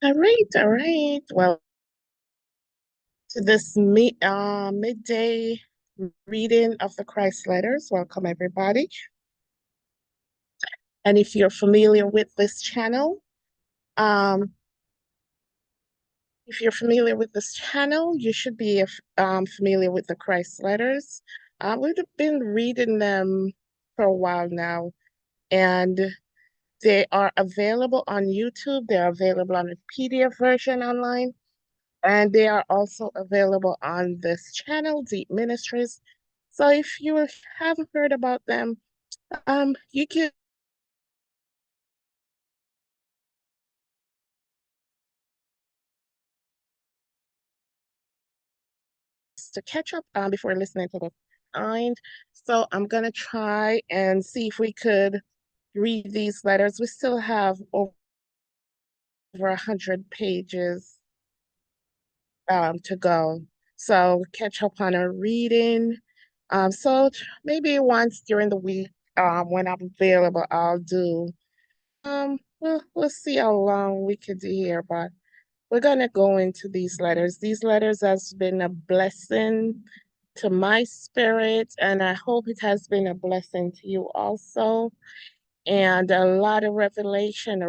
All right, all right. Well, to this midday reading of the Christ letters. Welcome, everybody. And if you're familiar with this channel, um, you should be familiar with the Christ letters. We've been reading them for a while now, and they are available on YouTube. They're available on a PDF version online. And they are also available on this channel, Deep Ministries. So if you haven't heard about them, you can to catch up before listening to the mind. So I'm gonna try and see if we could read these letters. We still have over 100 pages to go. So catch up on our reading. So maybe once during the week, when I'm available, I'll do. We'll see how long we could do here, but we're gonna go into these letters. These letters has been a blessing to my spirit, and I hope it has been a blessing to you also. And a lot of revelation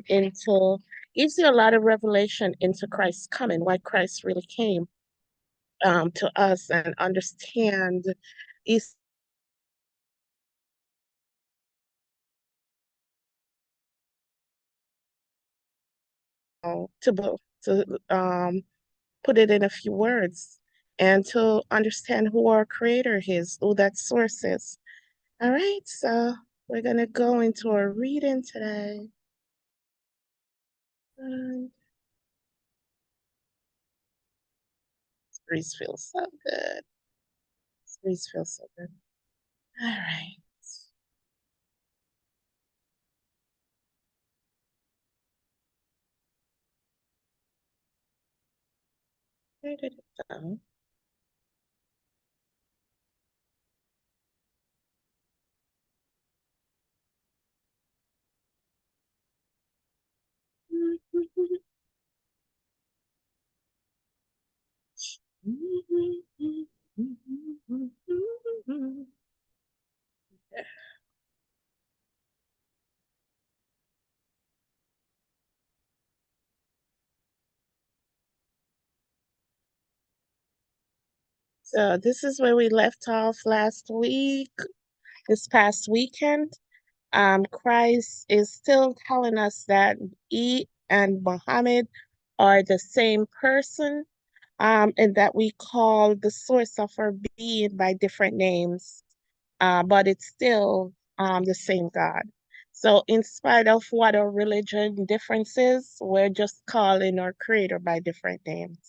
into gives you a lot of revelation into Christ's coming, why Christ really came to us, and understand is to put it in a few words and to understand who our creator is, who that source is. All right, so we're gonna go into our reading today. And this breeze feels so good. This breeze feels so good. All right. Where did it go? So this is where we left off last week, this past weekend. Christ is still telling us that he and Muhammad are the same person, and that we call the source of our being by different names, but it's still the same God. So, in spite of what our religion differences, we're just calling our creator by different names.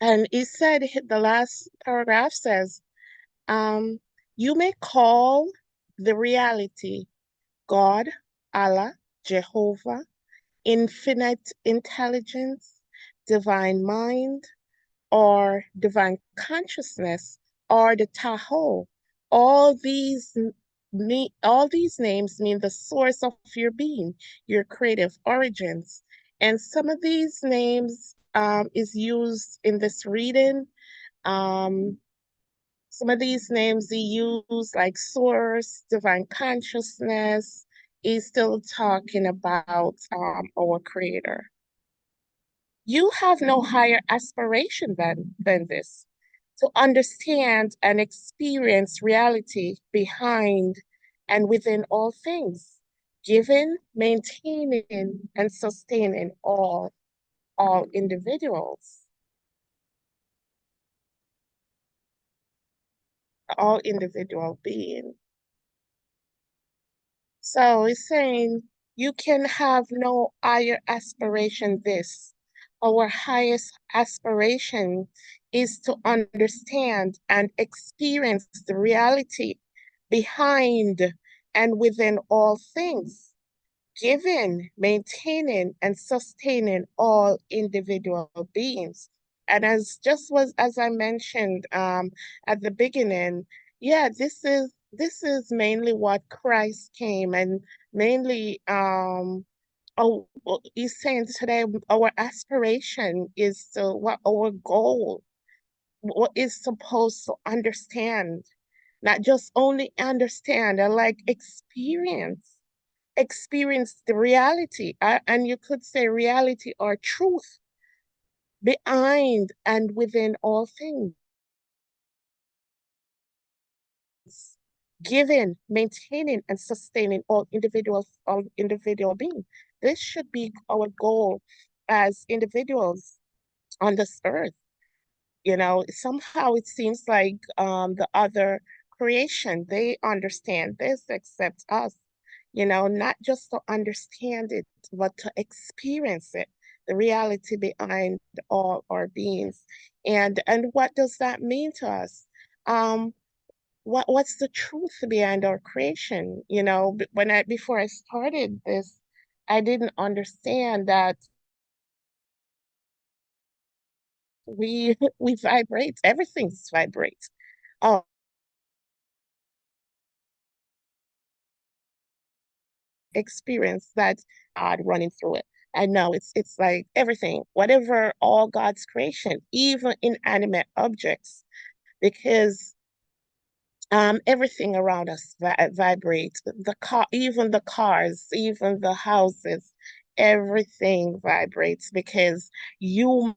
And he said, the last paragraph says, um, you may call the reality God, Allah, Jehovah, infinite intelligence, divine mind, or divine consciousness, or the Tahoe. All these all these names mean the source of your being, your creative origins. And some of these names is used in this reading. Um, some of these names he used, like source, divine consciousness, is still talking about our creator. You have no higher aspiration than this, to understand and experience reality behind and within all things, giving, maintaining, and sustaining all individuals, all individual beings. So it's saying you can have no higher aspiration this. Our highest aspiration is to understand and experience the reality behind and within all things, giving, maintaining, and sustaining all individual beings. And as I mentioned at the beginning, yeah, this is mainly what Christ came and mainly Oh, well, he's saying today our aspiration is to what our goal, what is supposed to understand, not just only understand and like experience the reality, and you could say reality or truth behind and within all things, giving, maintaining, and sustaining all individual beings. This should be our goal as individuals on this earth. You know, somehow it seems like the other creation, they understand this except us, you know, not just to understand it, but to experience it, the reality behind all our beings. And what does that mean to us? Um, what's the truth behind our creation? You know, when I before I started this, I didn't understand that we vibrate, everything's vibrate. Oh, experience that God running through it. I know it's like everything, whatever, all God's creation, even inanimate objects, because everything around us vibrates. The car, even the cars, even the houses, everything vibrates because you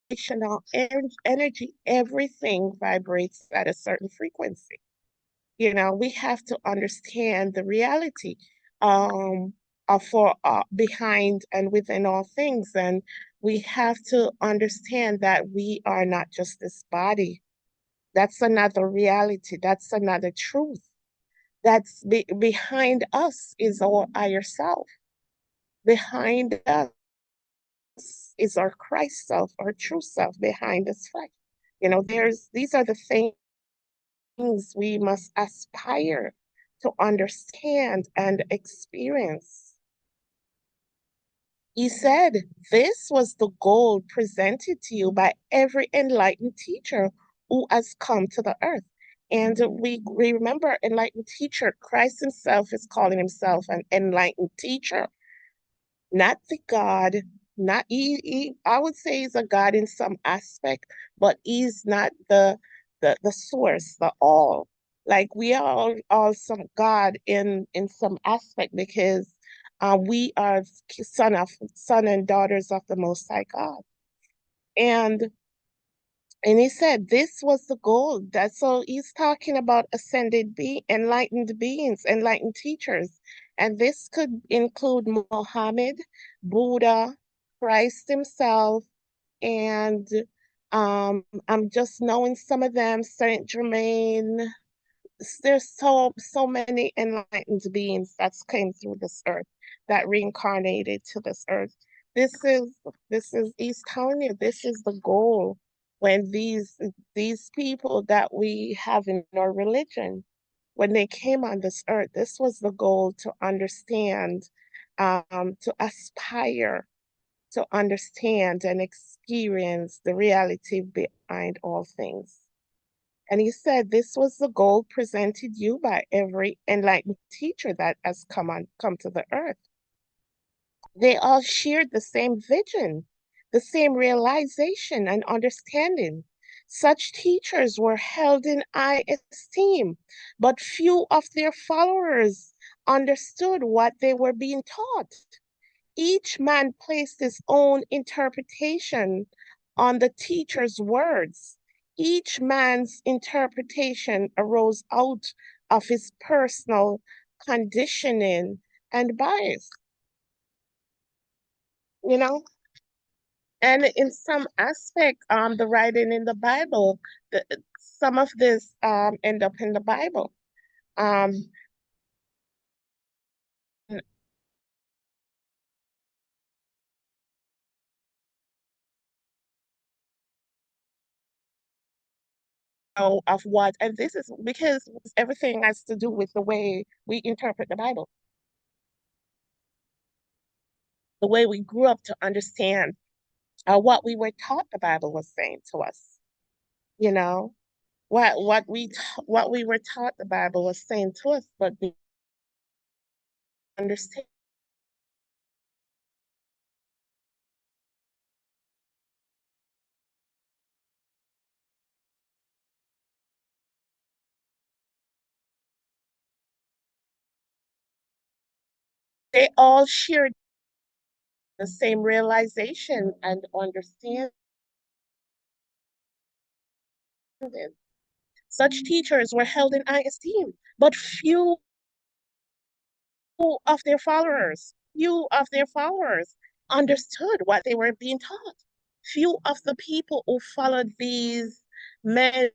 emotional energy, everything vibrates at a certain frequency. You know, we have to understand the reality um for behind and within all things. And we have to understand that we are not just this body. That's another reality. That's another truth. That's behind us is our higher self. Behind us is our Christ self, our true self behind this flesh. You know, these are the things we must aspire to understand and experience. He said, this was the goal presented to you by every enlightened teacher who has come to the earth. And we remember enlightened teacher, Christ himself is calling himself an enlightened teacher, not the God, not I would say he's a God in some aspect, but he's not the source, the all. Like we are all some God in some aspect because we are son and daughters of the Most High God. And and he said this was the goal. That's so he's talking about enlightened beings, enlightened teachers. And this could include Muhammad, Buddha, Christ himself, and I'm just knowing some of them, Saint Germain. There's so many enlightened beings that's came through this earth, that reincarnated to this earth. This is he's telling you this is the goal when these people that we have in our religion, when they came on this earth, this was the goal to understand, to aspire to understand and experience the reality behind all things. And he said this was the goal presented you by every enlightened teacher that has come to the earth. They all shared the same vision, the same realization and understanding. Such teachers were held in high esteem, but few of their followers understood what they were being taught. Each man placed his own interpretation on the teacher's words. Each man's interpretation arose out of his personal conditioning and bias, you know? And in some aspect, the writing in the Bible, some of this end up in the Bible. Um, of what, and this is because everything has to do with the way we interpret the Bible, the way we grew up to understand. what we were taught the Bible was saying to us. You know, what we were taught the Bible was saying to us, but we understand they all shared the same realization and understanding. Such teachers were held in high esteem, but few of their followers understood what they were being taught. Few of the people who followed these men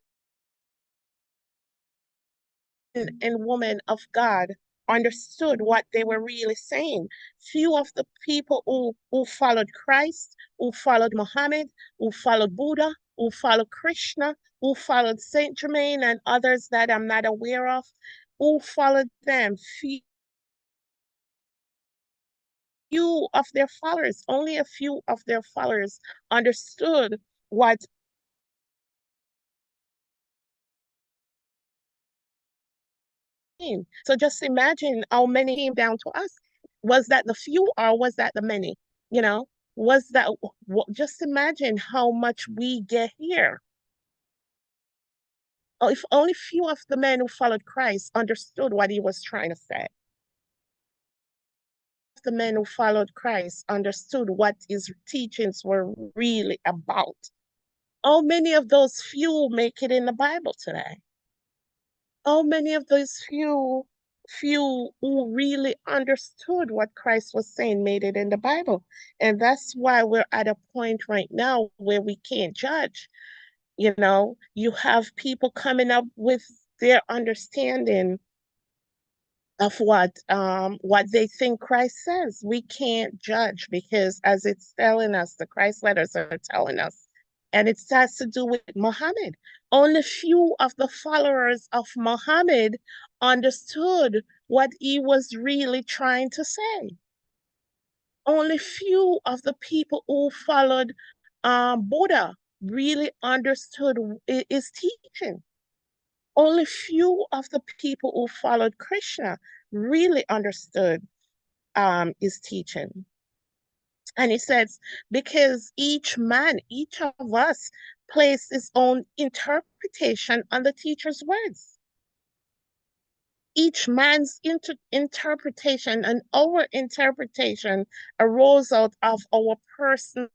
and women of God understood what they were really saying. Few of the people who followed Christ, who followed Muhammad, who followed Buddha, who followed Krishna, who followed Saint Germain and others that I'm not aware of, who followed them, few of their followers, only a few of their followers understood what. So just imagine how many came down to us. Was that the few or was that the many? You know, was that just imagine how much we get here. Oh, if only few of the men who followed Christ understood what he was trying to say. The men who followed Christ understood what his teachings were really about. How many of those few make it in the Bible today? How many of those few who really understood what Christ was saying made it in the Bible? And that's why we're at a point right now where we can't judge. You know, you have people coming up with their understanding of what they think Christ says. We can't judge because as it's telling us, the Christ letters are telling us, and it has to do with Muhammad. Only few of the followers of Muhammad understood what he was really trying to say. Only few of the people who followed Buddha really understood his teaching. Only few of the people who followed Krishna really understood his teaching. And he says, because each man, each of us, placed his own interpretation on the teacher's words. Each man's interpretation and our interpretation arose out of our personal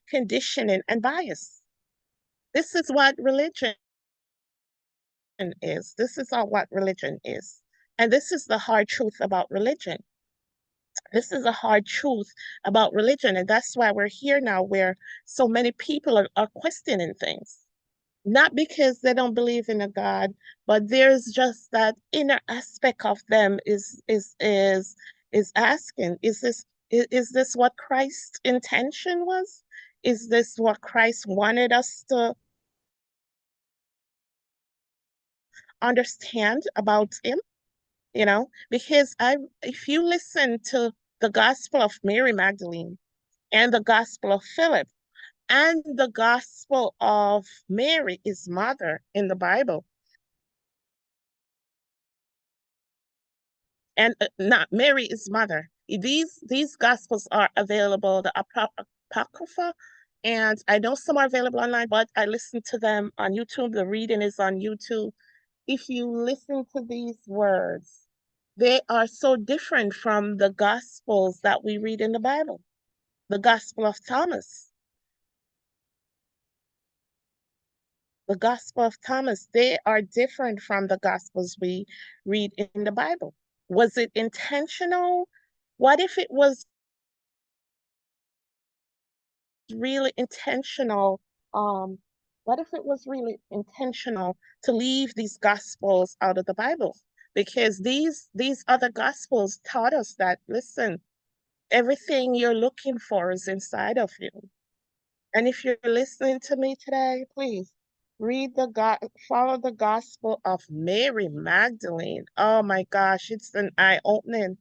conditioning and bias. This is what religion is. This is all what religion is. And this is the hard truth about religion. This is a hard truth about religion. And that's why we're here now, where so many people are questioning things. Not because they don't believe in a God, but there's just that inner aspect of them is asking, is this what Christ's intention was? Is this what Christ wanted us to understand about him? You know, because if you listen to the Gospel of Mary Magdalene and the Gospel of Philip and the Gospel of Mary, his mother in the Bible, and not Mary, his mother. These Gospels are available, the Apocrypha, and I know some are available online, but I listen to them on YouTube. The reading is on YouTube. If you listen to these words, they are so different from the Gospels that we read in the Bible. The Gospel of Thomas, the Gospel of Thomas, they are different from the Gospels we read in the Bible. Was it intentional? What if it was really intentional? Um, what if it was really intentional to leave these Gospels out of the Bible? Because these other Gospels taught us that, listen, everything you're looking for is inside of you. And if you're listening to me today, please follow the gospel of Mary Magdalene. Oh my gosh, it's an eye-opening.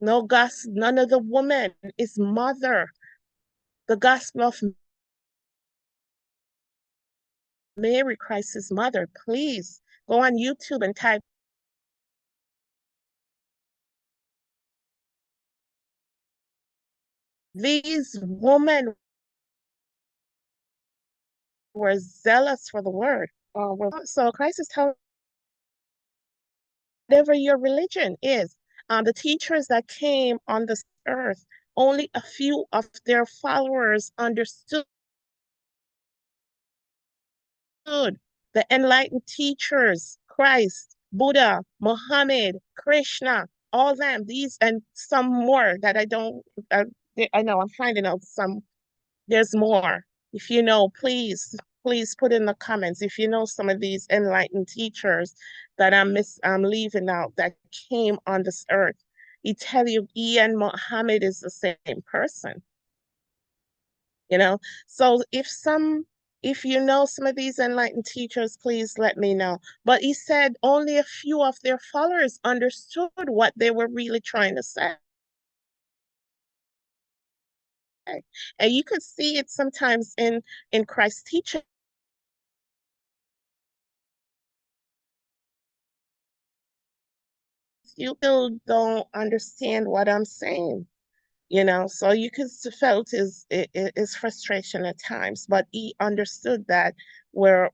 No gospel, none of the woman is mother. The gospel of Mary, Christ's mother. Please go on YouTube and type, these women were zealous for the word. So Christ is telling, whatever your religion is, the teachers that came on this earth, only a few of their followers understood. The enlightened teachers, Christ, Buddha, Muhammad, Krishna, all them, these and some more that I don't, uh, I know I'm finding out some, there's more. If you know, please put in the comments if you know some of these enlightened teachers that I'm leaving out that came on this earth. He tell you Ian Muhammad is the same person, you know. So if you know some of these enlightened teachers, please let me know. But he said only a few of their followers understood what they were really trying to say. And you could see it sometimes in Christ's teaching. You still don't understand what I'm saying, you know. So you could felt his frustration at times, but he understood that where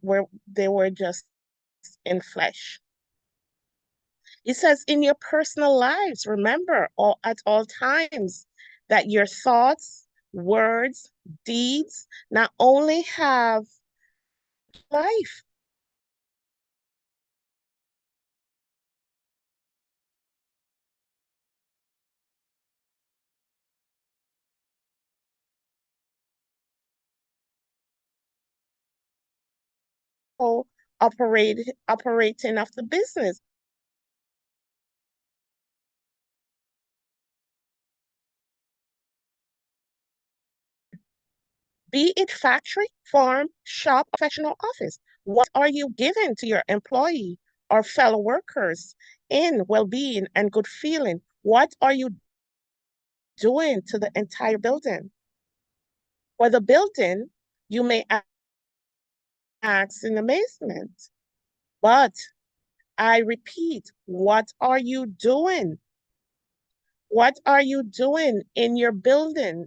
they were just in flesh. He says, in your personal lives, remember at all times that your thoughts, words, deeds not only have life, operating of the business, be it factory, farm, shop, professional office. What are you giving to your employee or fellow workers in well-being and good feeling? What are you doing to the entire building? For the building, you may ask in amazement, but I repeat, what are you doing? What are you doing in your building?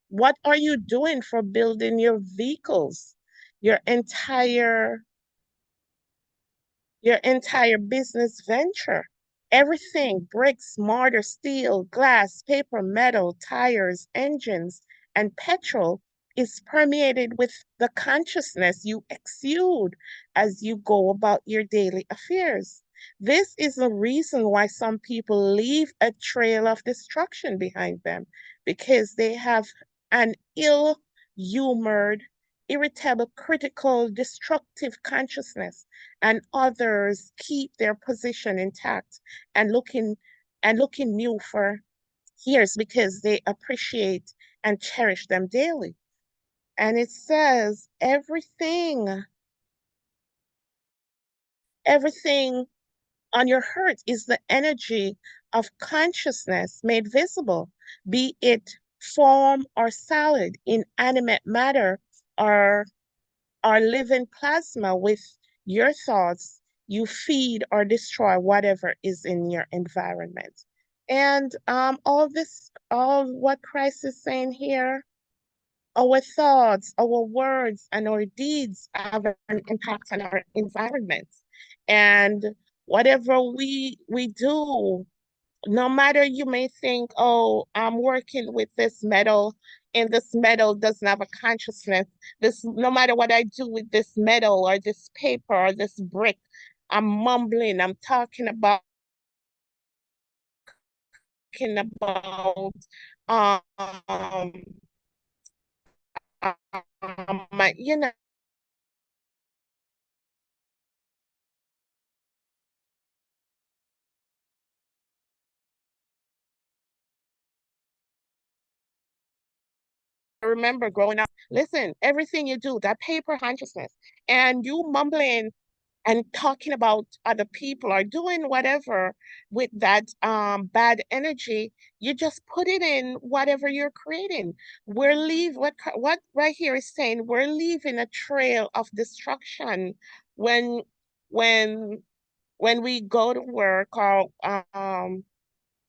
What are you doing for building your vehicles, your entire business venture? Everything, bricks, mortar, steel, glass, paper, metal, tires, engines, and petrol is permeated with the consciousness you exude as you go about your daily affairs. This is the reason why some people leave a trail of destruction behind them, because they have an ill-humored, irritable, critical, destructive consciousness, and others keep their position intact and looking new for years because they appreciate and cherish them daily. And it says everything on your heart is the energy of consciousness made visible, be it form or solid, inanimate matter or living plasma. With your thoughts, you feed or destroy whatever is in your environment. And all what Christ is saying here, our thoughts, our words, and our deeds have an impact on our environment. And whatever we do, no matter you may think, oh, I'm working with this metal and this metal doesn't have a consciousness. This, no matter what I do with this metal or this paper or this brick, I'm mumbling, I'm talking about um my, you know, I remember growing up, listen, everything you do, that paper consciousness, and you mumbling and talking about other people or doing whatever with that bad energy, you just put it in whatever you're creating. What right here is saying we're leaving a trail of destruction when when when we go to work or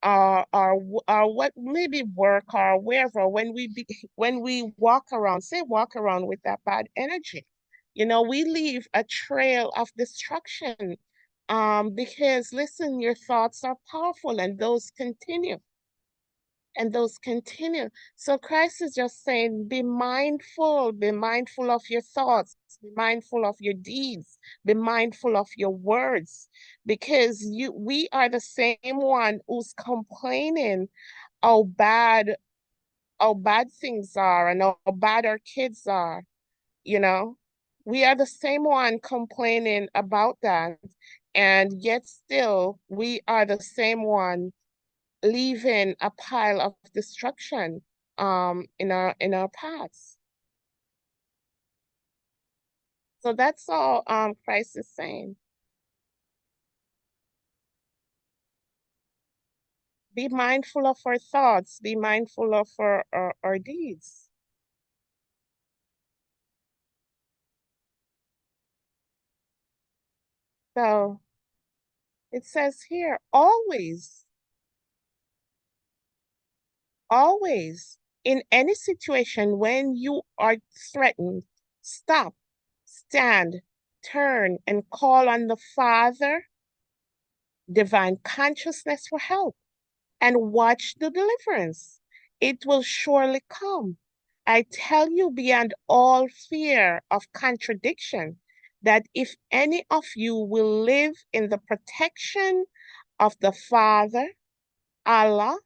what maybe work or wherever when we walk around with that bad energy, we leave a trail of destruction. Because listen, your thoughts are powerful and those continue. So Christ is just saying, be mindful of your thoughts, be mindful of your deeds, be mindful of your words, because we are the same one who's complaining how bad things are and how bad our kids are, you know. We are the same one complaining about that, and yet still we are the same one leaving a pile of destruction in our paths. So that's all Christ is saying. Be mindful of our thoughts, be mindful of our deeds. So it says here, always, in any situation when you are threatened, stop, stand, turn, and call on the Father, divine consciousness for help, and watch the deliverance. It will surely come. I tell you beyond all fear of contradiction that if any of you will live in the protection of the Father, Allah,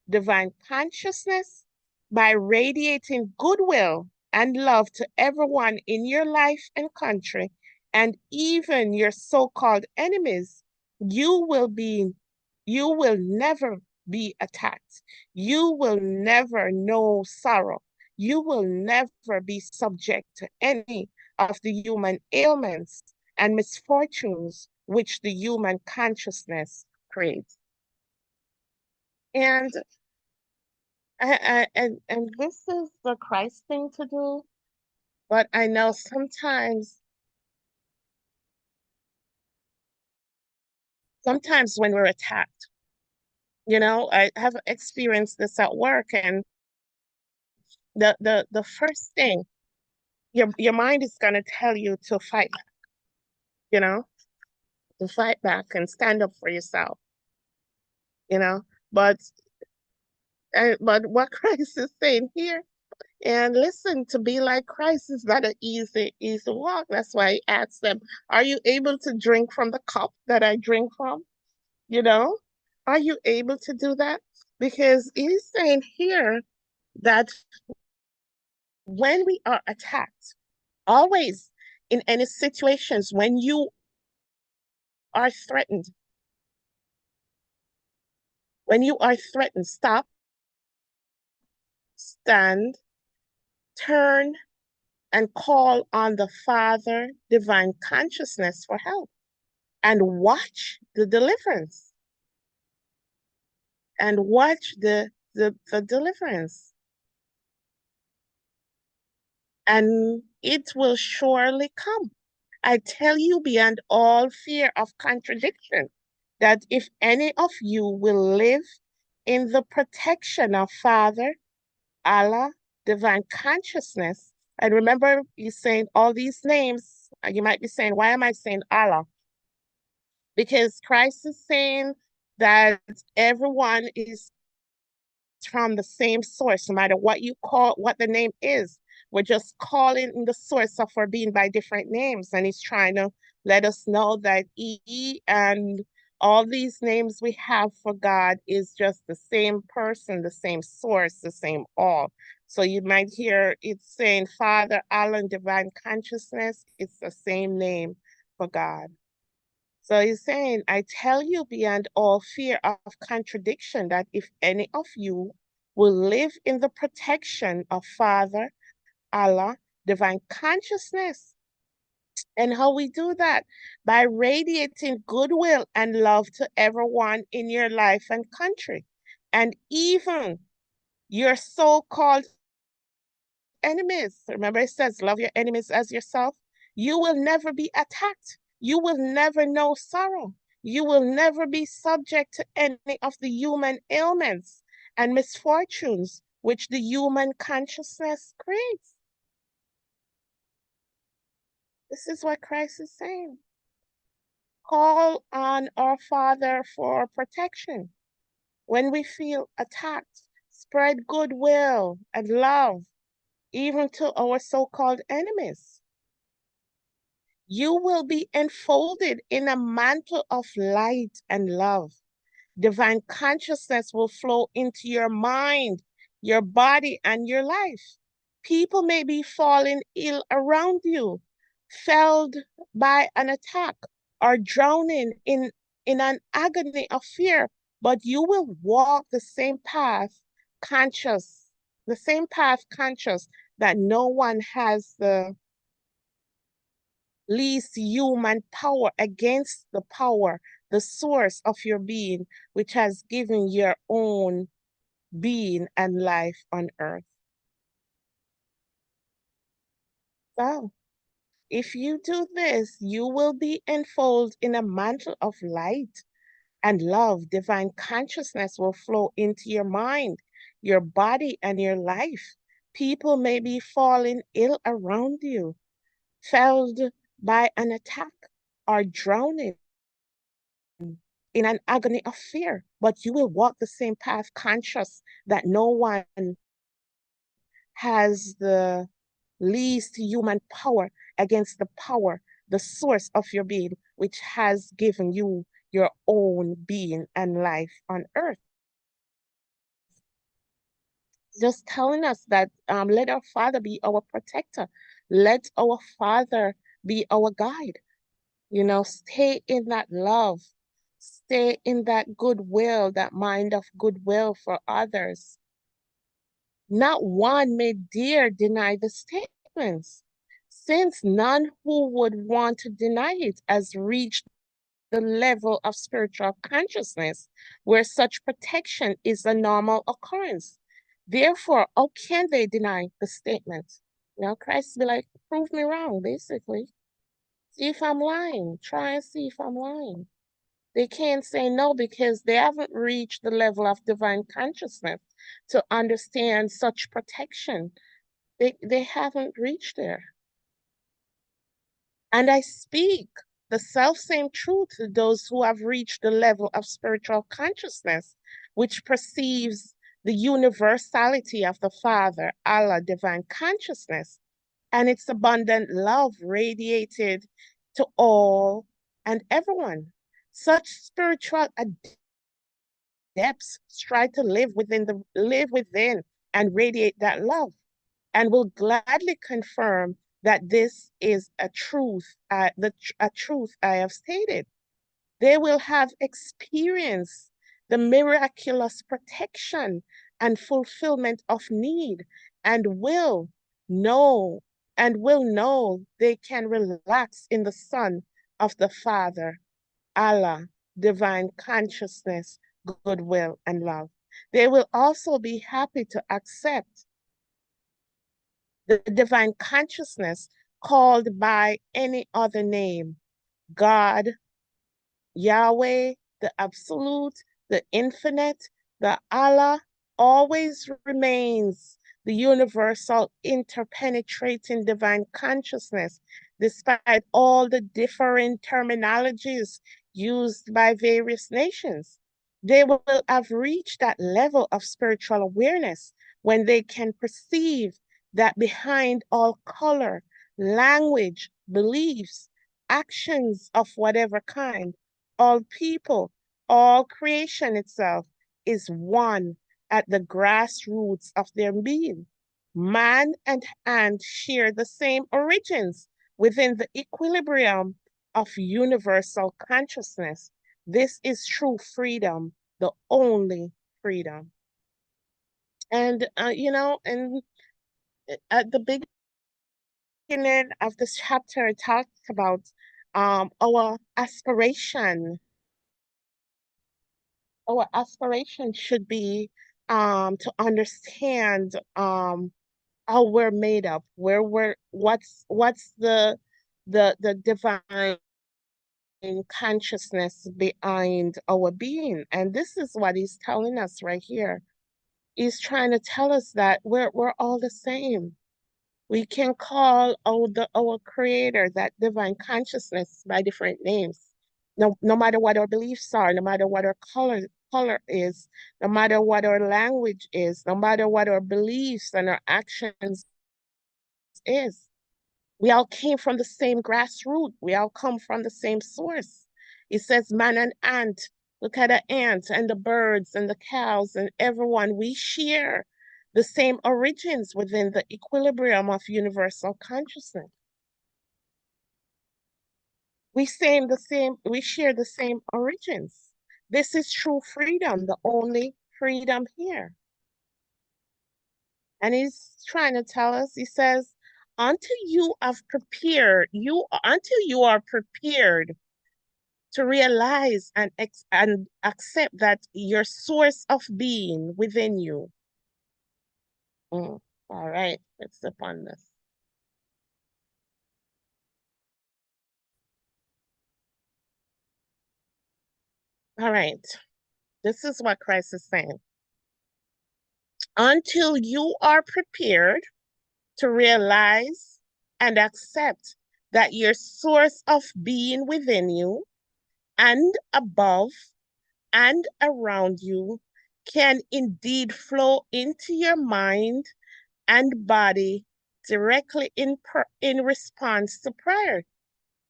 divine consciousness, by radiating goodwill and love to everyone in your life and country, and even your so-called enemies, you will be, you will never be attacked. You will never know sorrow. You will never be subject to any of the human ailments and misfortunes which the human consciousness creates. And and this is the Christ thing to do, but I know sometimes when we're attacked, I have experienced this at work, and the first thing your mind is gonna tell you to fight back, you know, to fight back and stand up for yourself, you know. But but what Christ is saying here, and listen, to be like Christ is not an easy walk. That's why he asked them, "Are you able to drink from the cup that I drink from?" You know, are you able to do that? Because he's saying here that when we are attacked, always in any situations when you are threatened, stop, stand, turn, and call on the Father, divine consciousness for help, and watch the deliverance, and watch the deliverance. And it will surely come. I tell you beyond all fear of contradiction that if any of you will live in the protection of Father, Allah, divine consciousness, and remember, he's saying all these names, you might be saying, why am I saying Allah? Because Christ is saying that everyone is from the same source, no matter what you call what the name is. We're just calling the source of our being by different names. And he's trying to let us know that E and all these names we have for God is just the same person, the same source, the same all. So you might hear it saying Father, Allah, and divine consciousness. It's the same name for God. So he's saying, I tell you beyond all fear of contradiction that if any of you will live in the protection of Father, Allah, divine consciousness, And how we do that? By radiating goodwill and love to everyone in your life and country. And even your so-called enemies. Remember, it says, love your enemies as yourself. You will never be attacked. You will never know sorrow. You will never be subject to any of the human ailments and misfortunes which the human consciousness creates. This is what Christ is saying. Call on our Father for protection when we feel attacked. Spread goodwill and love, even to our so-called enemies. You will be enfolded in a mantle of light and love. Divine consciousness will flow into your mind, your body, and your life. People may be falling ill around you, felled by an attack, or drowning in an agony of fear, but you will walk the same path conscious that no one has the least human power against the power, the source of your being, which has given your own being and life on earth. So, if you do this, you will be enfolded in a mantle of light and love. Divine consciousness will flow into your mind, your body, and your life. People may be falling ill around you, felled by an attack, or drowning in an agony of fear, but you will walk the same path conscious that no one has the least human power against the power, the source of your being, which has given you your own being and life on earth. Just telling us that let our Father be our protector. Let our Father be our guide. Stay in that love. Stay in that goodwill, that mind of goodwill for others. Not one may dare deny the statements, since none who would want to deny it has reached the level of spiritual consciousness where such protection is a normal occurrence. Therefore, how can they deny the statement? Christ be like, prove me wrong, basically. See if I'm lying. Try and see if I'm lying. They can't say no because they haven't reached the level of divine consciousness to understand such protection. They haven't reached there. And I speak the self-same truth to those who have reached the level of spiritual consciousness, which perceives the universality of the Father, Allah, divine consciousness, and its abundant love radiated to all and everyone. Such spiritual adepts strive to live within and radiate that love, and will gladly confirm that this is a truth, a truth I have stated. They will have experienced the miraculous protection and fulfillment of need, and know will know they can relax in the Son of the Father, Allah, divine consciousness, goodwill, and love. They will also be happy to accept the divine consciousness called by any other name: God, Yahweh, the Absolute, the Infinite, the Allah, always remains the universal interpenetrating divine consciousness, despite all the different terminologies used by various nations. They will have reached that level of spiritual awareness when they can perceive that behind all color, language, beliefs, actions of whatever kind, all people, all creation itself is one at the grassroots of their being. Man and ant share the same origins within the equilibrium of universal consciousness. This is true freedom, the only freedom. And, and at the beginning of this chapter, it talks about our aspiration. Our aspiration should be to understand how we're made up, where we're what's the divine consciousness behind our being. And this is what he's telling us right here. He's trying to tell us that we're all the same. We can call our creator, that divine consciousness, by different names. No matter what our beliefs are, no matter what our color is, no matter what our language is, no matter what our beliefs and our actions is. We all came from the same grassroots. We all come from the same source. It says man and ant. Look at the ants and the birds and the cows and everyone. We share the same origins within the equilibrium of universal consciousness. We share the same origins. This is true freedom, the only freedom here. And he's trying to tell us, he says, until you are prepared to realize and accept that your source of being within you. All right, let's step on this. All right, this is what Christ is saying. Until you are prepared to realize and accept that your source of being within you and above and around you can indeed flow into your mind and body directly in response to prayer.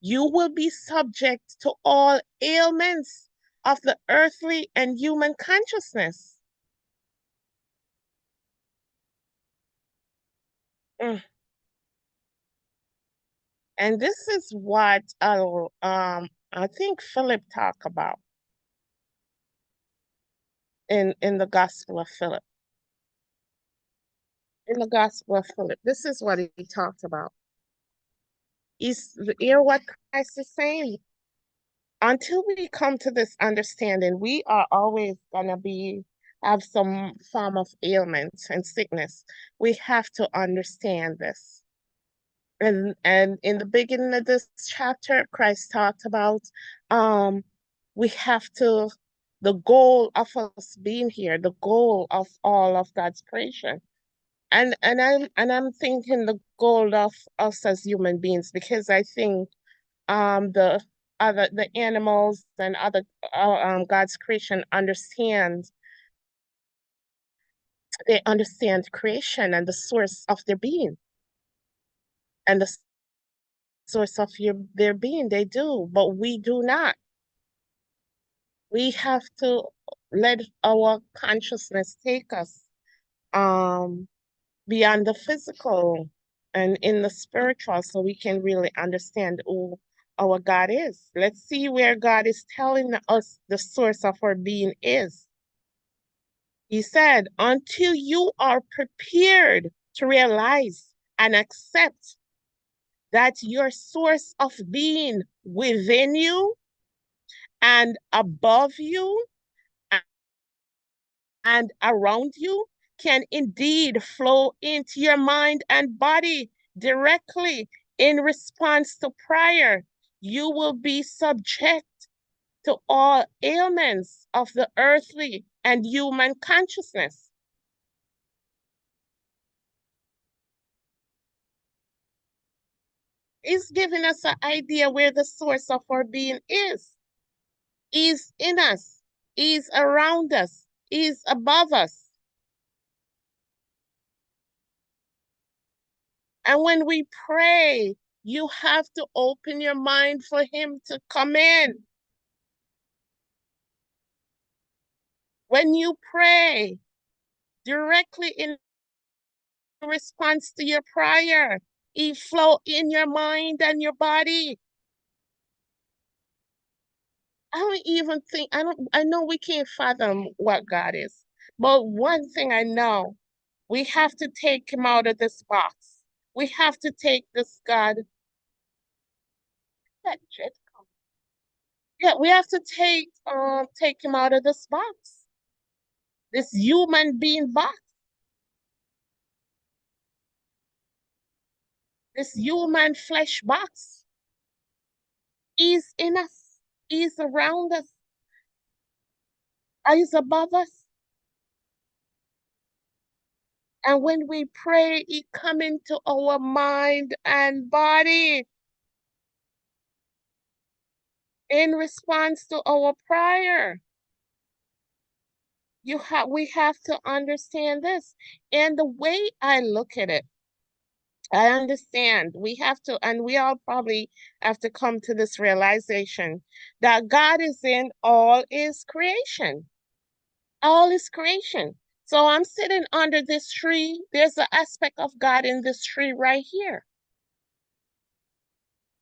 You will be subject to all ailments of the earthly and human consciousness. Mm. And this is what I think Philip talked about in the Gospel of Philip. In the Gospel of Philip, this is what he talked about. Hear what Christ is saying. Until we come to this understanding, we are always gonna have some form of ailment and sickness. We have to understand this. And in the beginning of this chapter, Christ talked about we have to the goal of us being here, the goal of all of God's creation. And I'm thinking the goal of us as human beings, because I think the animals and other God's creation they understand creation and the source of their being and the source of their being. They do, but we do not. We have to let our consciousness take us um beyond the physical and in the spiritual, so we can really understand who our God is. Let's see where God is telling us the source of our being is. He said, until you are prepared to realize and accept that your source of being within you and above you and around you can indeed flow into your mind and body directly in response to prayer, you will be subject to all ailments of the earthly and human consciousness. He's giving us an idea where the source of our being is. He's in us, he's around us, he's above us. And when we pray, you have to open your mind for him to come in. When you pray directly in response to your prayer, he flow in your mind and your body. I know we can't fathom what God is, but one thing I know, we have to take him out of this box. We have to take this God. Yeah, we have to take him out of this box, this human being box, this human flesh box. He's in us, he's around us, he's above us. And when we pray, he come into our mind and body in response to our prayer. We have to understand this. And the way I look at it, I understand we have to, and we all probably have to come to this realization that God is in all his creation, all his creation. So I'm sitting under this tree. There's an aspect of God in this tree right here.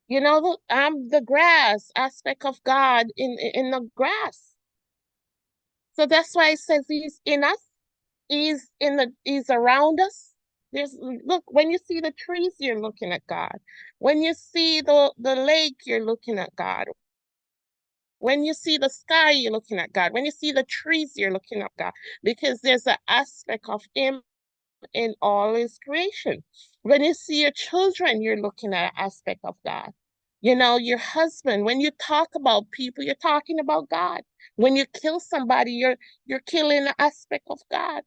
You know, the grass aspect of God in the grass. So that's why it says he's in us. He's around us. Look, when you see the trees, you're looking at God. When you see the lake, you're looking at God. When you see the sky, you're looking at God. When you see the trees, you're looking at God. Because there's an aspect of him in all his creation. When you see your children, you're looking at an aspect of God. You know, your husband, when you talk about people, you're talking about God. When you kill somebody, you're killing an aspect of God.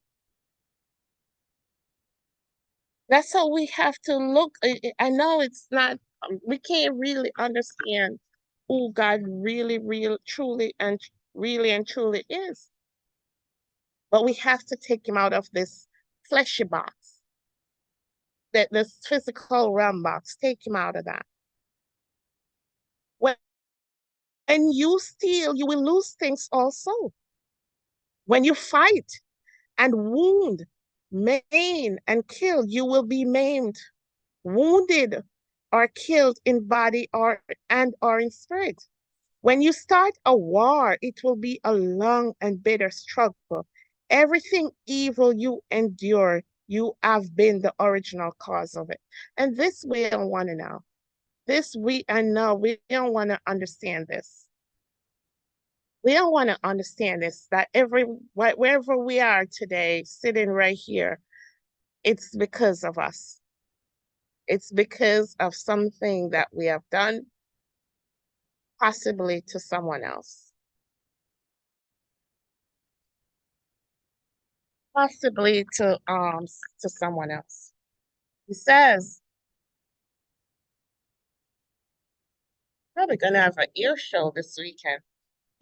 That's how we have to look. I know it's not, we can't really understand who God truly and truly is. But we have to take him out of this fleshy box, that this physical realm box. Take him out of that. When you steal, you will lose things also. When you fight and wound, maim, and kill, you will be maimed, wounded, or killed in body or in spirit. When you start a war, it will be a long and bitter struggle. Everything evil you endure, you have been the original cause of it. And this we don't want to know. I know we don't want to understand this. We don't want to understand this, that wherever we are today, sitting right here, it's because of us. It's because of something that we have done, possibly to someone else, possibly to someone else. He says, probably gonna have an ear show this weekend.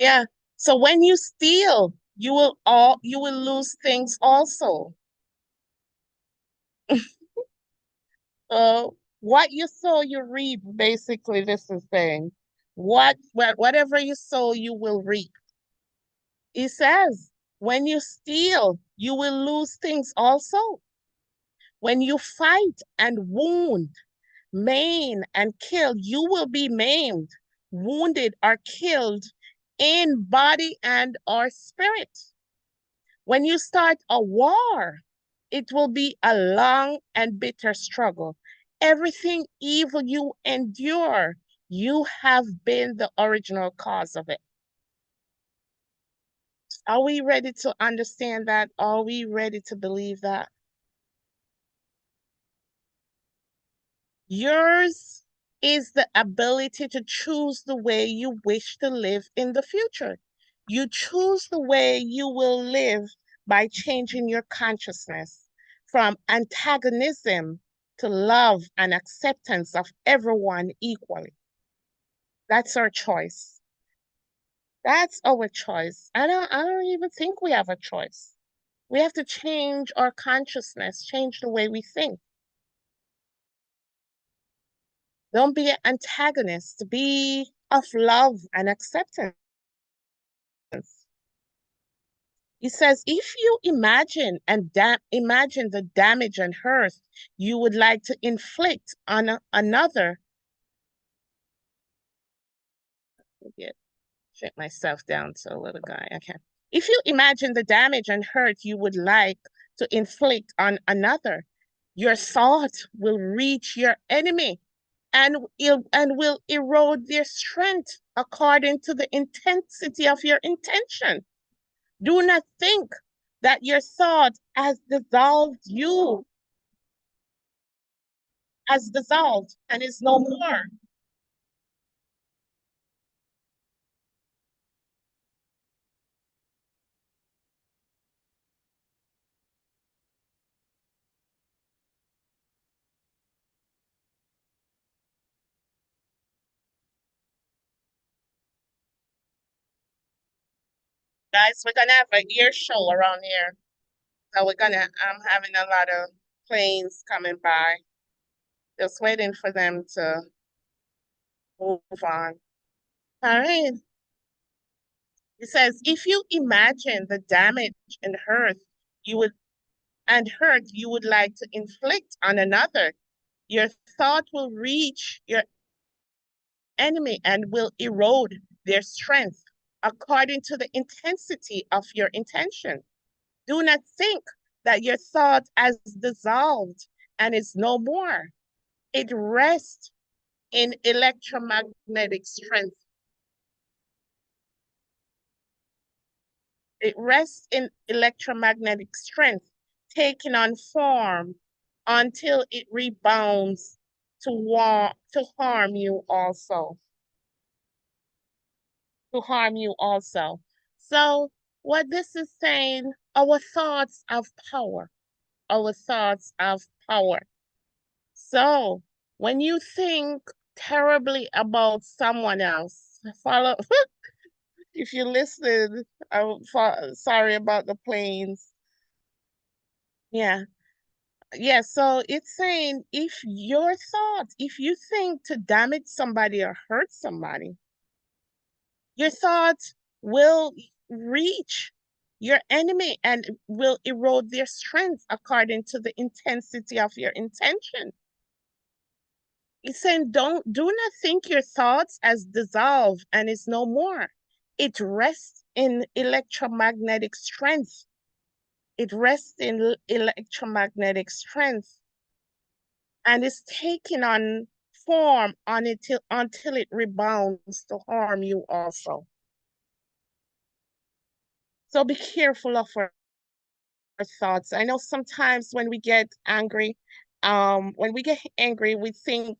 Yeah. So when you steal, you will lose things also. So what you sow, you reap. Basically, this is saying, whatever you sow, you will reap. He says, when you steal, you will lose things also. When you fight and wound, maim, and kill, you will be maimed, wounded, or killed in body and or spirit. When you start a war, it will be a long and bitter struggle. Everything evil you endure, you have been the original cause of it. Are we ready to understand that? Are we ready to believe that? Yours is the ability to choose the way you wish to live in the future. You choose the way you will live by changing your consciousness from antagonism to love and acceptance of everyone equally. That's our choice. That's our choice. I don't even think we have a choice. We have to change our consciousness, change the way we think. Don't be an antagonist. Be of love and acceptance. He says, if you imagine the damage and hurt you would like to inflict on another, get shut myself down to a little guy. Okay. If you imagine the damage and hurt you would like to inflict on another, Your thought will reach your enemy and will erode their strength according to the intensity of your intention. Do not think that your thought has dissolved and is no more. Guys, we're gonna have an ear show around here. So I'm having a lot of planes coming by. Just waiting for them to move on. All right. It says, if you imagine the damage and you would hurt you would like to inflict on another, your thought will reach your enemy and will erode their strength according to the intensity of your intention. Do not think that your thought has dissolved and is no more. It rests in electromagnetic strength. It rests in electromagnetic strength, taking on form until it rebounds to harm you also. To harm you also. So what this is saying, our thoughts have power. Our thoughts have power. So when you think terribly about someone else, follow if you listen, sorry about the planes. Yeah. Yeah, so it's saying if you think to damage somebody or hurt somebody, your thoughts will reach your enemy and will erode their strength according to the intensity of your intention. It's saying do not think your thoughts as dissolved and is no more. It rests in electromagnetic strength. It rests in electromagnetic strength and is taking on form until it rebounds to harm you also. So be careful of our thoughts. I know sometimes when we get angry, we think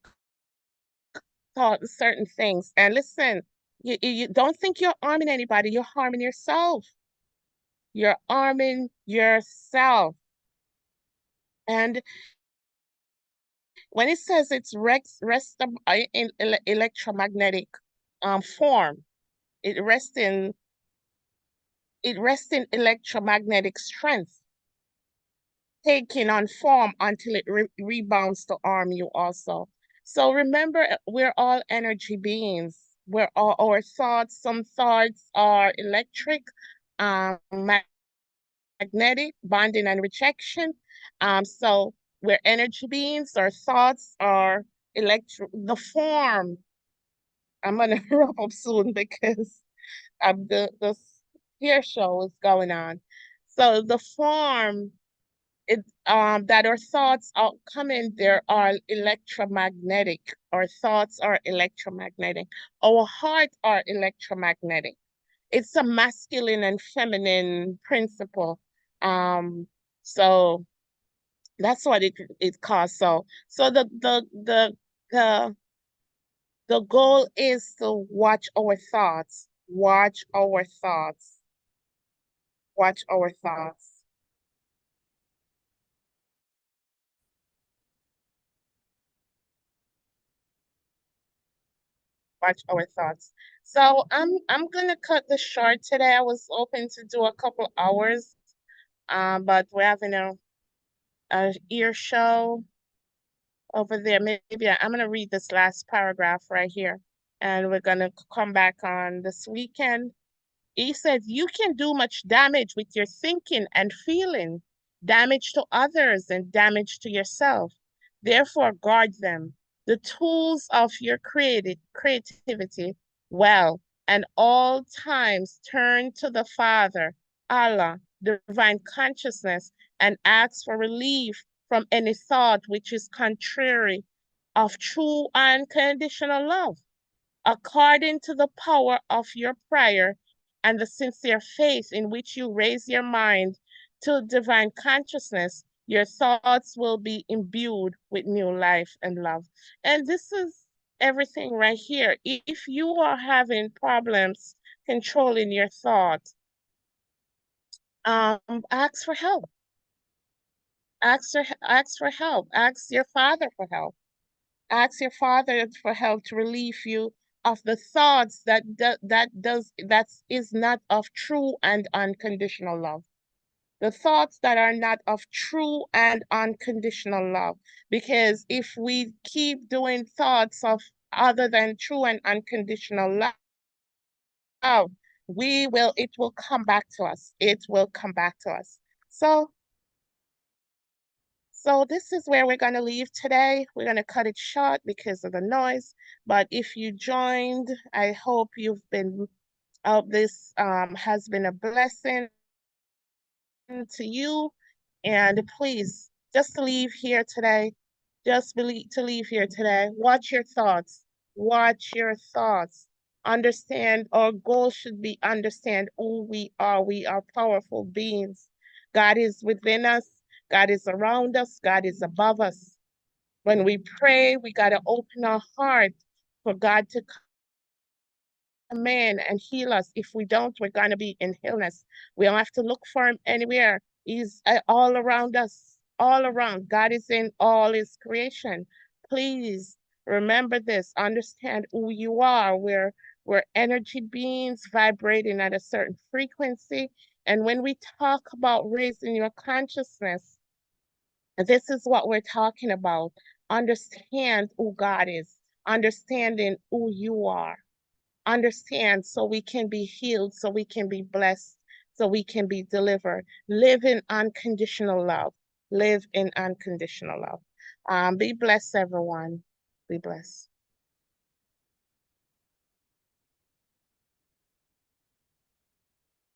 thought certain things. And listen, you don't think you're harming anybody, you're harming yourself. You're harming yourself. And when it says it's in electromagnetic form, it rests in electromagnetic strength, taking on form until it rebounds to harm you also. So remember, we're all energy beings. We're all our thoughts. Some thoughts are electric, magnetic, bonding and rejection. So we're energy beings. Our thoughts are the form. I'm gonna wrap up soon because the hair show is going on. So the form that our thoughts are coming, there are electromagnetic. Our thoughts are electromagnetic. Our heart are electromagnetic. It's a masculine and feminine principle. So that's what it calls. So the goal is to watch our thoughts, watch our thoughts. Watch our thoughts. So I'm gonna cut this short today. I was hoping to do a couple hours, but we're having a ear show over there. Maybe I'm gonna read this last paragraph right here, and we're gonna come back on this weekend. He says, you can do much damage with your thinking and feeling, damage to others and damage to yourself. Therefore, guard them, the tools of your creativity, well, and all times turn to the Father, Allah, divine consciousness, and ask for relief from any thought which is contrary of true unconditional love, according to the power of your prayer and the sincere faith in which you raise your mind to divine consciousness. Your thoughts will be imbued with new life and love. And this is everything right here. If you are having problems controlling your thoughts, ask for help. Ask for help. Ask your father for help. Ask your father for help to relieve you of the thoughts that is not of true and unconditional love. The thoughts that are not of true and unconditional love. Because if we keep doing thoughts of other than true and unconditional love, it will come back to us. It will come back to us. So So this is where we're going to leave today. We're going to cut it short because of the noise. But if you joined, I hope you've been, this has been a blessing to you. And please, just to leave here today, to leave here today, watch your thoughts. Watch your thoughts. Understand, our goal should be understand who we are. We are powerful beings. God is within us. God is around us. God is above us. When we pray, we got to open our heart for God to come in and heal us. If we don't, we're going to be in illness. We don't have to look for him anywhere. He's all around us, all around. God is in all his creation. Please remember this. Understand who you are. We're energy beings vibrating at a certain frequency. And when we talk about raising your consciousness, this is what we're talking about. Understand who God is, understanding who you are. Understand so we can be healed, so we can be blessed, so we can be delivered. Live in unconditional love. Live in unconditional love. Be blessed, everyone. Be blessed.